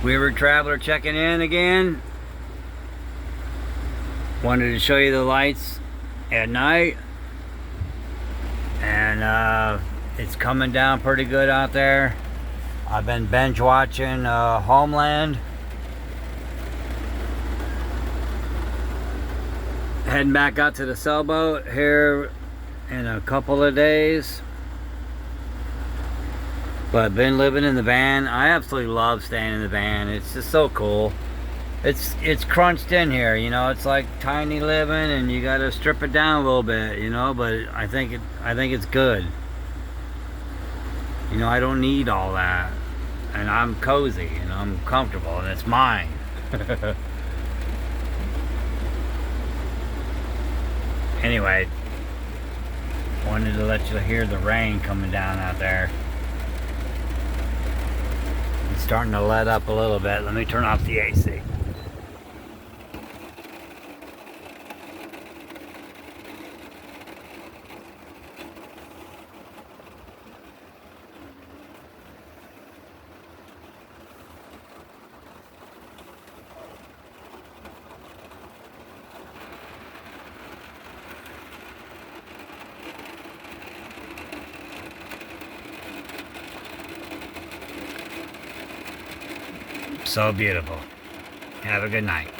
River Traveler checking in again. Wanted to show you the lights at night. And it's coming down pretty good out there. I've been binge watching Homeland. Heading back out to the sailboat here in a couple of days. But been living in the van. I absolutely love staying in the van. It's just so cool. It's crunched in here, you know. It's like tiny living, and you gotta strip it down a little bit, you know. But I think it's good. You know, I don't need all that, and I'm cozy, and I'm comfortable, and it's mine. Anyway, wanted to let you hear the rain coming down out there. It's starting to let up a little bit. Let me turn off the AC. So beautiful. Have a good night.